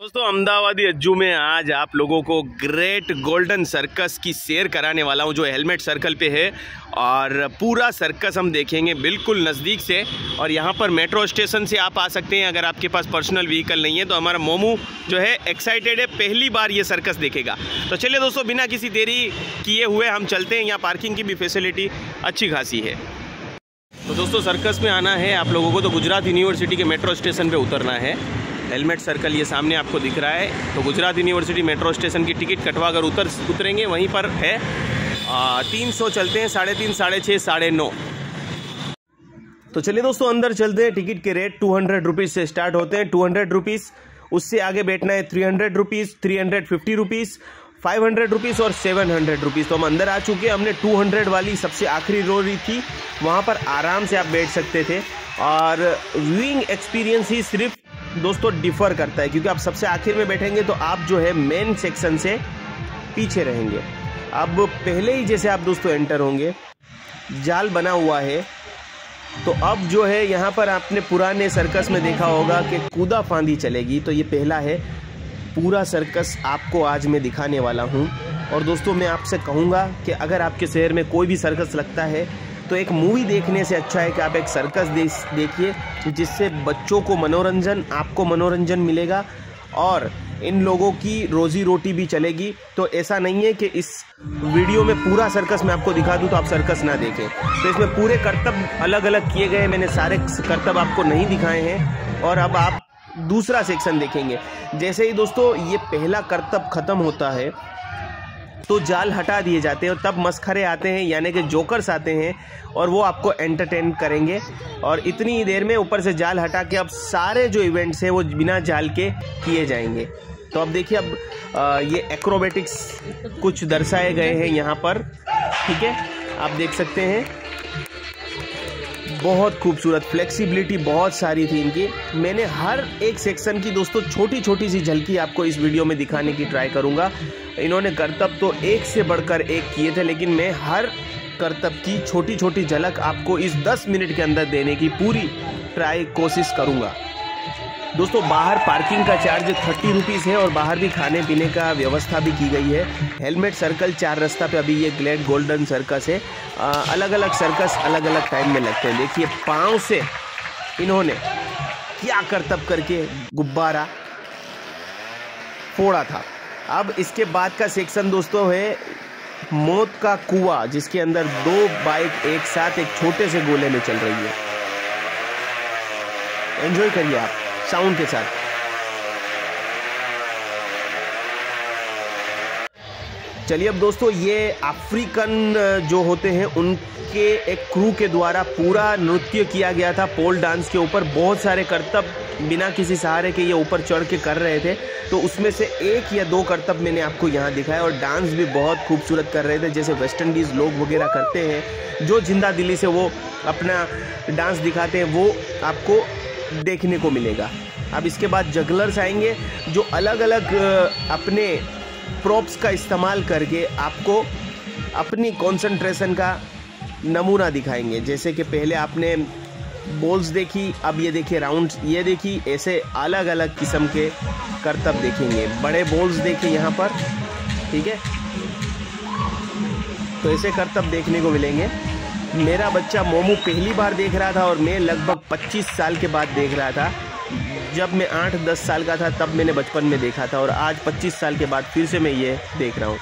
दोस्तों अहमदाबादी अज्जू में आज आप लोगों को ग्रेट गोल्डन सर्कस की सैर कराने वाला हूं जो हेलमेट सर्कल पे है। और पूरा सर्कस हम देखेंगे बिल्कुल नज़दीक से। और यहां पर मेट्रो स्टेशन से आप आ सकते हैं अगर आपके पास पर्सनल व्हीकल नहीं है। तो हमारा मोमू जो है एक्साइटेड है, पहली बार ये सर्कस देखेगा। तो चलिए दोस्तों बिना किसी देरी किए हुए हम चलते हैं। यहाँ पार्किंग की भी फैसिलिटी अच्छी खासी है। तो दोस्तों सर्कस में आना है आप लोगों को तो गुजरात यूनिवर्सिटी के मेट्रो स्टेशन पर उतरना है। हेलमेट सर्कल ये सामने आपको दिख रहा है। तो गुजरात यूनिवर्सिटी मेट्रो स्टेशन की टिकट कटवा कर उतरेंगे वहीं पर है। 300 चलते हैं, 3.5, 6.5, 9.5। तो चलिए दोस्तों अंदर चलते हैं। टिकट के रेट 200 रुपीज़ से स्टार्ट होते हैं। 200 रुपीज़, उससे आगे बैठना है 300 रुपीज़, 350 रुपीज़, 500 रुपीज़ और 700 रुपीज़। तो हम अंदर आ चुके हैं। हमने 200 वाली सबसे आखिरी रो रही थी, वहाँ पर आराम से आप बैठ सकते थे। और व्यूइंग एक्सपीरियंस ही सिर्फ दोस्तों डिफ़र करता है, क्योंकि आप सबसे आखिर में बैठेंगे तो आप जो है मेन सेक्शन से पीछे रहेंगे। अब पहले ही जैसे आप दोस्तों एंटर होंगे, जाल बना हुआ है। तो अब जो है यहाँ पर आपने पुराने सर्कस में देखा होगा कि कूदा फांदी चलेगी। तो ये पहला है। पूरा सर्कस आपको आज मैं दिखाने वाला हूँ। और दोस्तों मैं आपसे कहूँगा कि अगर आपके शहर में कोई भी सर्कस लगता है तो एक मूवी देखने से अच्छा है कि आप एक सर्कस देखिए, जिससे बच्चों को मनोरंजन, आपको मनोरंजन मिलेगा और इन लोगों की रोजी रोटी भी चलेगी। तो ऐसा नहीं है कि इस वीडियो में पूरा सर्कस मैं आपको दिखा दूं तो आप सर्कस ना देखें। तो इसमें पूरे करतब अलग अलग किए गए हैं। मैंने सारे करतब आपको नहीं दिखाए हैं। और अब आप दूसरा सेक्शन देखेंगे। जैसे ही दोस्तों ये पहला करतब ख़त्म होता है तो जाल हटा दिए जाते हैं और तब मस्खरे आते हैं, यानी कि जोकर्स आते हैं और वो आपको एंटरटेन करेंगे। और इतनी ही देर में ऊपर से जाल हटा के अब सारे जो इवेंट्स हैं वो बिना जाल के किए जाएंगे। तो अब देखिए, अब ये एक्रोबेटिक्स कुछ दर्शाए गए हैं यहाँ पर, ठीक है, आप देख सकते हैं। बहुत खूबसूरत, फ्लेक्सिबिलिटी बहुत सारी थी इनकी। मैंने हर एक सेक्शन की दोस्तों छोटी छोटी सी झलकी आपको इस वीडियो में दिखाने की ट्राई करूंगा। इन्होंने करतब तो एक से बढ़कर एक किए थे, लेकिन मैं हर करतब की छोटी छोटी झलक आपको इस 10 मिनट के अंदर देने की पूरी कोशिश करूंगा। दोस्तों बाहर पार्किंग का चार्ज 30 रुपीज़ है और बाहर भी खाने पीने का व्यवस्था भी की गई है। हेलमेट सर्कल 4 रास्ता पे अभी ये ग्रेट गोल्डन सर्कस है। अलग अलग सर्कस अलग अलग टाइम में लगते हैं। देखिए पाँव से इन्होंने क्या करतब करके गुब्बारा फोड़ा था। अब इसके बाद का सेक्शन दोस्तों है मौत का कुआं, जिसके अंदर 2 बाइक एक साथ एक छोटे से गोले में चल रही है। एंजॉय करिए आप साउंड के साथ। चलिए अब दोस्तों ये अफ्रीकन जो होते हैं उनके एक क्रू के द्वारा पूरा नृत्य किया गया था पोल डांस के ऊपर। बहुत सारे करतब बिना किसी सहारे के ये ऊपर चढ़ के कर रहे थे। तो उसमें से 1 या 2 करतब मैंने आपको यहाँ दिखाया। और डांस भी बहुत खूबसूरत कर रहे थे, जैसे वेस्ट इंडीज़ लोग वगैरह करते हैं। जो जिंदा दिली से वो अपना डांस दिखाते हैं वो आपको देखने को मिलेगा। अब इसके बाद जगलर्स आएंगे जो अलग अलग अपने प्रॉप्स का इस्तेमाल करके आपको अपनी कंसंट्रेशन का नमूना दिखाएंगे। जैसे कि पहले आपने बॉल्स देखी, अब ये देखिए राउंड्स, ये देखी, ऐसे अलग अलग किस्म के करतब देखेंगे। बड़े बॉल्स देखे यहाँ पर, ठीक है। तो ऐसे करतब देखने को मिलेंगे। मेरा बच्चा मोमू पहली बार देख रहा था और मैं लगभग 25 साल के बाद देख रहा था। जब मैं 8-10 साल का था तब मैंने बचपन में देखा था और आज 25 साल के बाद फिर से मैं ये देख रहा हूँ।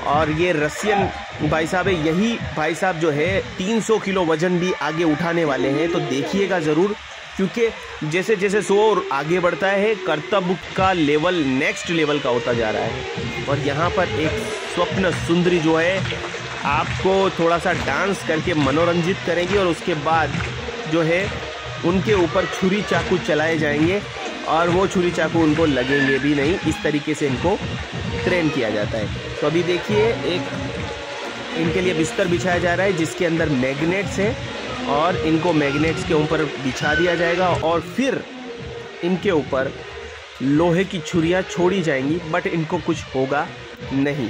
और ये रशियन भाई साहब है। यही भाई साहब जो है 300 किलो वजन भी आगे उठाने वाले हैं। तो देखिएगा ज़रूर, क्योंकि जैसे जैसे शो आगे बढ़ता है करतब का लेवल नेक्स्ट लेवल का होता जा रहा है। और यहाँ पर एक स्वप्न सुंदरी जो है आपको थोड़ा सा डांस करके मनोरंजित करेंगे और उसके बाद जो है उनके ऊपर छुरी चाकू चलाए जाएंगे और वो छुरी चाकू उनको लगेंगे भी नहीं। इस तरीके से इनको ट्रेन किया जाता है। तो अभी देखिए एक इनके लिए बिस्तर बिछाया जा रहा है जिसके अंदर मैग्नेट्स हैं और इनको मैग्नेट्स के ऊपर बिछा दिया जाएगा और फिर इनके ऊपर लोहे की छुरियाँ छोड़ी जाएंगी, बट इनको कुछ होगा नहीं।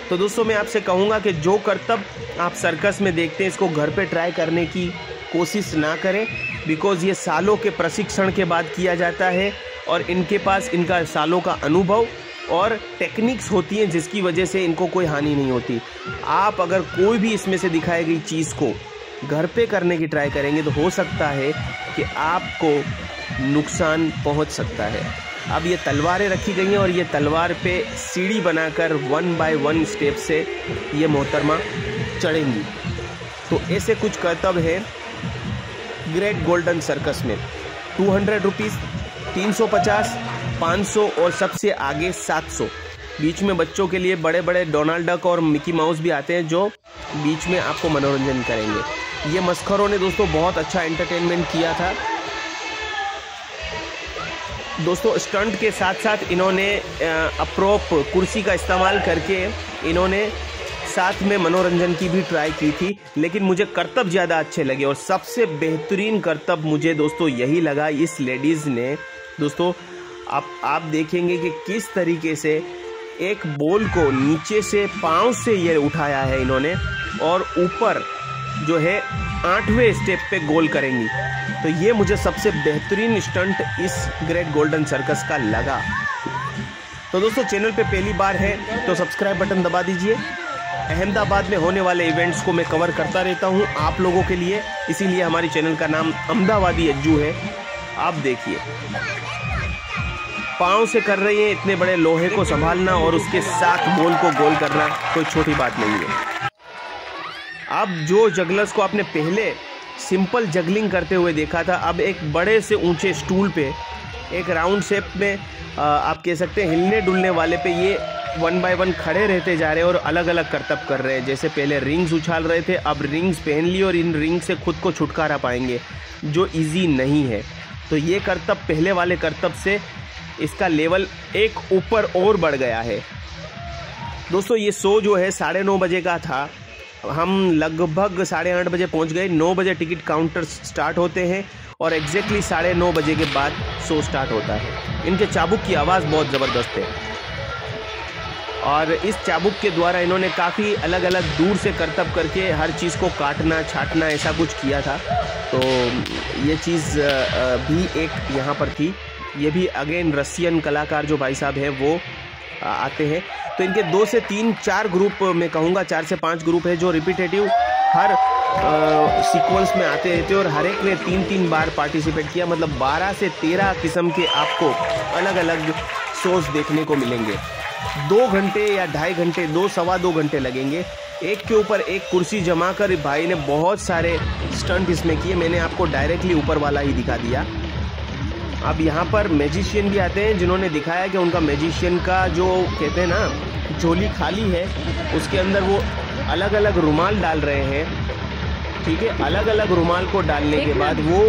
तो दोस्तों मैं आपसे कहूँगा कि जो करतब आप सर्कस में देखते हैं इसको घर पे ट्राई करने की कोशिश ना करें, बिकॉज़ ये सालों के प्रशिक्षण के बाद किया जाता है और इनके पास इनका सालों का अनुभव और टेक्निक्स होती हैं जिसकी वजह से इनको कोई हानि नहीं होती। आप अगर कोई भी इसमें से दिखाई गई चीज़ को घर पे करने की ट्राई करेंगे तो हो सकता है कि आपको नुकसान पहुंच सकता है। अब ये तलवारें रखी गई हैं और ये तलवार पे सीढ़ी बनाकर 1 बाय 1 स्टेप से ये मोहतरमा चढ़ेंगी। तो ऐसे कुछ करतब है ग्रेट गोल्डन सर्कस में। 200 रुपीज़, 350, 500 और सबसे आगे 700। बीच में बच्चों के लिए बड़े बड़े डोनाल्ड डक और मिकी माउस भी आते हैं जो बीच में आपको मनोरंजन करेंगे। ये मस्खरों ने दोस्तों बहुत अच्छा एंटरटेनमेंट किया था दोस्तों। स्टंट के साथ साथ इन्होंने अप्रोप कुर्सी का इस्तेमाल करके इन्होंने साथ में मनोरंजन की भी ट्राई की थी, लेकिन मुझे करतब ज़्यादा अच्छे लगे और सबसे बेहतरीन करतब मुझे दोस्तों यही लगा। इस लेडीज़ ने दोस्तों आप देखेंगे कि किस तरीके से एक बॉल को नीचे से पाँव से ये उठाया है इन्होंने और ऊपर जो है 8वें स्टेप पे गोल करेंगी। तो ये मुझे सबसे बेहतरीन स्टंट इस ग्रेट गोल्डन सर्कस का लगा। तो दोस्तों चैनल पे पहली बार है तो सब्सक्राइब बटन दबा दीजिए। अहमदाबाद में होने वाले इवेंट्स को मैं कवर करता रहता हूं आप लोगों के लिए, इसीलिए हमारी चैनल का नाम अहमदाबादी अज्जू है। आप देखिए पाँव से कर रही है, इतने बड़े लोहे को संभालना और उसके साथ बॉल को गोल करना कोई छोटी बात नहीं है। अब जो जगलर्स को आपने पहले सिंपल जगलिंग करते हुए देखा था, अब एक बड़े से ऊंचे स्टूल पे एक राउंड शेप में आप कह सकते हैं हिलने डुलने वाले पे ये 1 बाय 1 खड़े रहते जा रहे हैं और अलग अलग करतब कर रहे हैं। जैसे पहले रिंग्स उछाल रहे थे, अब रिंग्स पहन ली और इन रिंग से खुद को छुटकारा पाएंगे, जो इजी नहीं है। तो ये करतब पहले वाले करतब से इसका लेवल एक ऊपर और बढ़ गया है दोस्तों। ये शो जो है 9:30 बजे का था, हम लगभग 8:30 बजे पहुंच गए। 9 बजे टिकट काउंटर स्टार्ट होते हैं और एग्जैक्टली 9:30 बजे के बाद शो स्टार्ट होता है। इनके चाबुक की आवाज़ बहुत ज़बरदस्त है और इस चाबुक के द्वारा इन्होंने काफ़ी अलग अलग दूर से करतब करके हर चीज़ को काटना छाटना ऐसा कुछ किया था। तो ये चीज़ भी एक यहाँ पर थी। ये भी अगेन रशियन कलाकार जो भाई साहब हैं वो आते हैं। तो इनके 2 से 3 4 ग्रुप, मैं कहूँगा 4 से 5 ग्रुप है जो रिपीटेटिव हर सीक्वेंस में आते रहते और हर एक ने 3-3 बार पार्टिसिपेट किया। मतलब 12 से 13 किस्म के आपको अलग अलग शोज देखने को मिलेंगे। 2 घंटे या 2.5 घंटे, 2 सवा 2 घंटे लगेंगे। एक के ऊपर एक कुर्सी जमा कर भाई ने बहुत सारे स्टंट इसमें किए। मैंने आपको डायरेक्टली ऊपर वाला ही दिखा दिया। अब यहाँ पर मैजिशियन भी आते हैं जिन्होंने दिखाया कि उनका मैजिशियन का जो कहते हैं ना झोली खाली है, उसके अंदर वो अलग अलग रुमाल डाल रहे हैं। ठीक है, अलग अलग रुमाल को डालने के बाद वो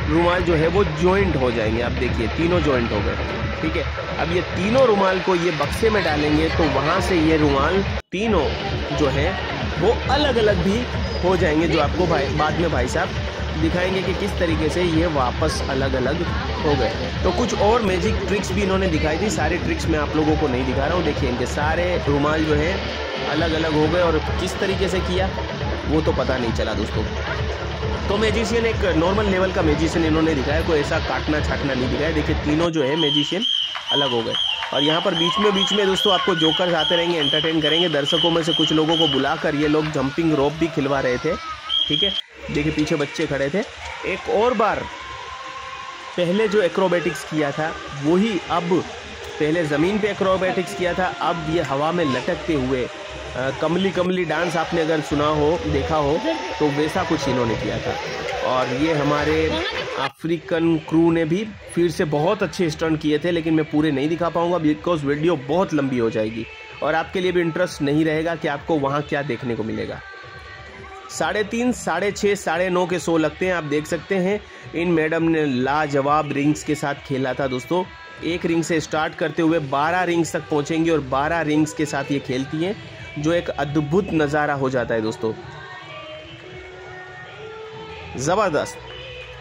रुमाल जो है वो जॉइंट हो जाएंगे। आप देखिए तीनों जॉइंट हो गए। ठीक है, अब ये तीनों रुमाल को ये बक्से में डालेंगे तो वहाँ से ये रुमाल तीनों जो है वो अलग अलग भी हो जाएंगे, जो आपको बाद में भाई साहब दिखाएंगे कि किस तरीके से ये वापस अलग अलग हो गए। तो कुछ और मैजिक ट्रिक्स भी इन्होंने दिखाई थी। सारे ट्रिक्स मैं आप लोगों को नहीं दिखा रहा हूँ। देखिए इनके सारे रुमाल जो है अलग अलग हो गए और किस तरीके से किया वो तो पता नहीं चला दोस्तों। तो मैजिशियन एक नॉर्मल लेवल का मैजिशियन इन्होंने दिखाया, कोई ऐसा काटना छाटना नहीं दिखाया। देखिए तीनों जो है मैजिशियन अलग हो गए। और यहाँ पर बीच में दोस्तों आपको जोकर्स आते रहेंगे, एंटरटेन करेंगे। दर्शकों में से कुछ लोगों को बुलाकर ये लोग जंपिंग रोप भी खिलवा रहे थे। ठीक है, देखिए पीछे बच्चे खड़े थे। एक और बार पहले जो एक्रोबेटिक्स किया था वही अब, पहले ज़मीन पे एक्रोबेटिक्स किया था, अब ये हवा में लटकते हुए कमली कमली डांस आपने अगर सुना हो देखा हो तो वैसा कुछ इन्होंने किया था। और ये हमारे अफ्रीकन क्रू ने भी फिर से बहुत अच्छे स्टंट किए थे, लेकिन मैं पूरे नहीं दिखा पाऊंगा बिकॉज वीडियो बहुत लंबी हो जाएगी और आपके लिए भी इंटरेस्ट नहीं रहेगा कि आपको वहाँ क्या देखने को मिलेगा। 3:30, 6:30, 9:30 के शो लगते हैं। आप देख सकते हैं इन मैडम ने लाजवाब रिंग्स के साथ खेला था दोस्तों। एक रिंग से स्टार्ट करते हुए 12 रिंग्स तक पहुंचेंगी और 12 रिंग्स के साथ ये खेलती हैं, जो एक अद्भुत नज़ारा हो जाता है दोस्तों, ज़बरदस्त।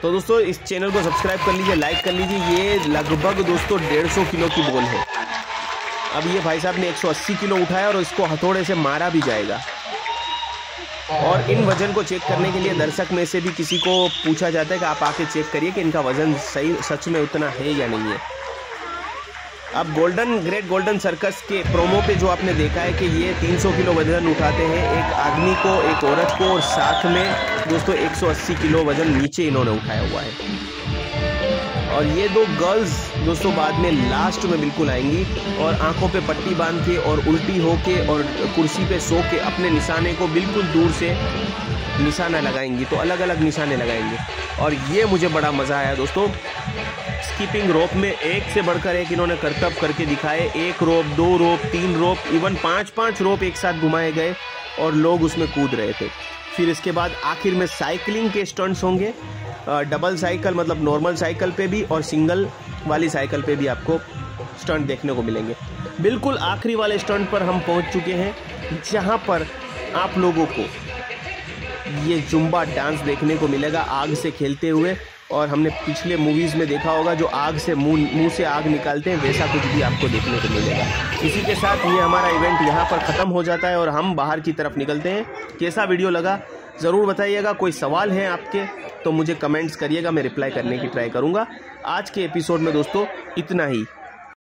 तो दोस्तों इस चैनल को सब्सक्राइब कर लीजिए, लाइक कर लीजिए। ये लगभग दोस्तों 150 किलो की बॉल है। अब ये भाई साहब ने 180 किलो उठाया और इसको हथौड़े से मारा भी जाएगा। और इन वजन को चेक करने के लिए दर्शक में से भी किसी को पूछा जाता है कि आप आके चेक करिए कि इनका वजन सही सच में उतना है या नहीं है। अब ग्रेट गोल्डन सर्कस के प्रोमो पे जो आपने देखा है कि ये 300 किलो वजन उठाते हैं, एक आदमी को, एक औरत को, और साथ में दोस्तों 180 किलो वजन नीचे इन्होंने उठाया हुआ है। और ये दो गर्ल्स दोस्तों बाद में लास्ट में बिल्कुल आएंगी और आंखों पे पट्टी बांध के और उल्टी होके और कुर्सी पे सो के अपने निशाने को बिल्कुल दूर से निशाना लगाएंगी, तो अलग अलग निशाने लगाएंगे। और ये मुझे बड़ा मज़ा आया दोस्तों। स्कीपिंग रोप में एक से बढ़कर एक इन्होंने करतब करके दिखाए, 1 रोप, 2 रोप, 3 रोप, इवन 5-5 रोप एक साथ घुमाए गए और लोग उसमें कूद रहे थे। फिर इसके बाद आखिर में साइकिलिंग के स्टंट्स होंगे, डबल साइकिल मतलब नॉर्मल साइकिल पे भी और सिंगल वाली साइकिल पे भी आपको स्टंट देखने को मिलेंगे। बिल्कुल आखिरी वाले स्टंट पर हम पहुंच चुके हैं, जहां पर आप लोगों को ये जुम्बा डांस देखने को मिलेगा आग से खेलते हुए। और हमने पिछले मूवीज़ में देखा होगा जो आग से मुंह से आग निकालते हैं, वैसा कुछ भी आपको देखने को मिलेगा। इसी के साथ ये हमारा इवेंट यहाँ पर ख़त्म हो जाता है और हम बाहर की तरफ निकलते हैं। कैसा वीडियो लगा ज़रूर बताइएगा। कोई सवाल है आपके तो मुझे कमेंट्स करिएगा, मैं रिप्लाई करने की ट्राई करूँगा। आज के एपिसोड में दोस्तों इतना ही।